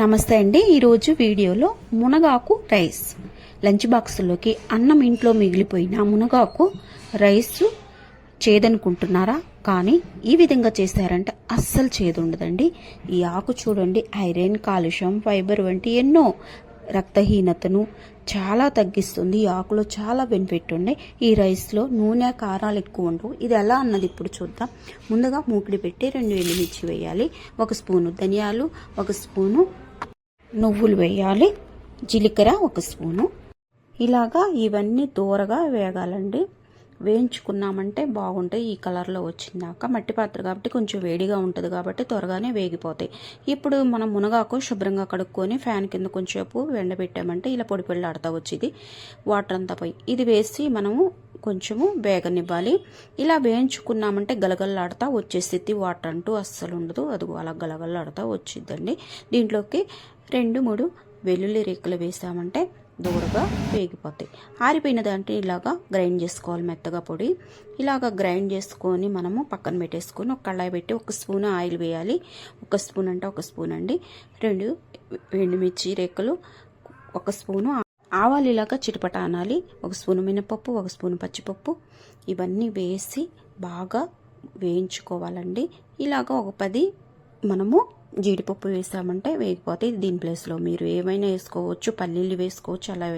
నమస్తే అండి. ఈరోజు వీడియోలో మునగాకు రైస్ లంచ్ బాక్స్లోకి అన్నం ఇంట్లో మిగిలిపోయిన మునగాకు రైస్ చేదనుకుంటున్నారా? కానీ ఈ విధంగా చేశారంటే అస్సలు చేదు ఉండదండి. ఈ ఆకు చూడండి, ఐరన్, కాల్షియం, ఫైబర్ వంటి ఎన్నో రక్తహీనతను చాలా తగ్గిస్తుంది. ఈ ఆకులో చాలా బెనిఫిట్ ఉండే. ఈ రైస్లో నూనె, కారాలు ఎక్కువ ఉండవు. ఇది ఎలా అన్నది ఇప్పుడు చూద్దాం. ముందుగా మూకిడి పెట్టి 2 ఎండుమిర్చి వేయాలి, 1 స్పూను ధనియాలు, 1 స్పూను నువ్వులు వేయాలి, జీలకర్ర 1 స్పూను. ఇలాగా ఇవన్నీ దూరగా వేగాలండి. వేయించుకున్నామంటే బాగుంటాయి. ఈ కలర్లో వచ్చిందాక మట్టి పాత్ర కాబట్టి కొంచెం వేడిగా ఉంటుంది కాబట్టి త్వరగానే వేగిపోతాయి. ఇప్పుడు మనం మునగాకు శుభ్రంగా కడుక్కొని ఫ్యాన్ కింద కొంచెంసేపు ఎండబెట్టామంటే ఇలా పొడి పొడిలాడుతూ వచ్చింది. వాటర్ అంతా పోయి ఇది వేసి మనము కొంచెము వేగనివ్వాలి. ఇలా వేయించుకున్నామంటే గలగల్లాడుతూ వచ్చేసిద్ది. వాటర్ అంటూ అస్సలు ఉండదు. అది అలా గలగల్లాడుతూ వచ్చిద్దండి. దీంట్లోకి 2-3 వెల్లుల్లి రేకులు వేసామంటే దూరగా వేగిపోతాయి. ఆరిపోయిన దాంట్లో ఇలాగా గ్రైండ్ చేసుకోవాలి మెత్తగా పొడి. ఇలాగ గ్రైండ్ చేసుకొని మనము పక్కన పెట్టేసుకొని ఒక కళాయి పెట్టి 1 స్పూన్ ఆయిల్ వేయాలి. 1 స్పూన్ అంటే 1 స్పూన్ అండి. 2 ఎండుమిర్చి రేకులు, 1 స్పూను ఆవాలు ఇలాగా చిటపట అనాలి. 1 స్పూను మినపప్పు, 1 స్పూను పచ్చిపప్పు ఇవన్నీ వేసి బాగా వేయించుకోవాలండి. ఇలాగ ఒక 10 మనము జీడిపప్పు వేసామంటే వేగిపోతాయి. దీని ప్లేస్లో మీరు ఏమైనా వేసుకోవచ్చు, పల్లీలు వేసుకోవచ్చు, అలా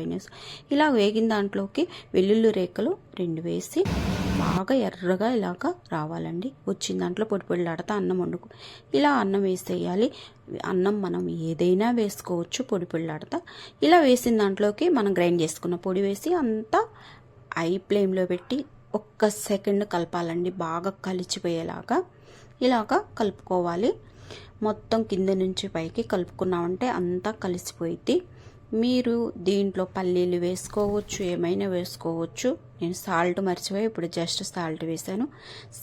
ఇలా వేగిన దాంట్లోకి వెల్లుల్లి రేఖలు 2 వేసి బాగా ఎర్రగా ఇలాగా రావాలండి. వచ్చిన దాంట్లో పొడి పొడిలాడుతా అన్నం వండుకు ఇలా అన్నం వేసేయాలి. అన్నం మనం ఏదైనా వేసుకోవచ్చు పొడి పొడిలాడుతా. ఇలా వేసిన దాంట్లోకి మనం గ్రైండ్ చేసుకున్న పొడి వేసి అంతా హై ఫ్లేమ్లో పెట్టి 1 సెకండ్ కలపాలండి. బాగా కలిసిపోయేలాగా ఇలాగా కలుపుకోవాలి. మొత్తం కింద నుంచి పైకి కలుపుకున్నామంటే అంతా కలిసిపోయింది. మీరు దీంట్లో పల్లీలు వేసుకోవచ్చు, ఏమైనా వేసుకోవచ్చు. నేను సాల్ట్ మర్చిపోయి ఇప్పుడు జస్ట్ సాల్ట్ వేసాను.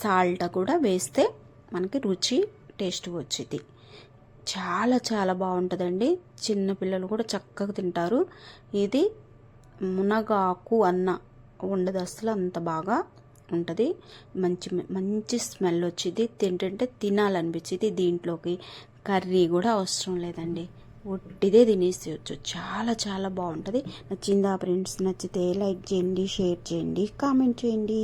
సాల్ట్ కూడా వేస్తే మనకి రుచి టేస్ట్ వచ్చింది. చాలా చాలా బాగుంటుందండి. చిన్నపిల్లలు కూడా చక్కగా తింటారు. ఇది మునగాకు అన్న ఉండదు అసలు, అంత బాగా ఉంటుంది. మంచి మంచి స్మెల్ వచ్చింది. తింటుంటే తినాలనిపించింది. దీంట్లోకి కర్రీ కూడా అవసరం లేదండి, ఒట్టిదే తినేసేయచ్చు. చాలా చాలా బాగుంటుంది. నచ్చిందా ఫ్రెండ్స్? నచ్చితే లైక్ చేయండి, షేర్ చేయండి, కామెంట్ చేయండి.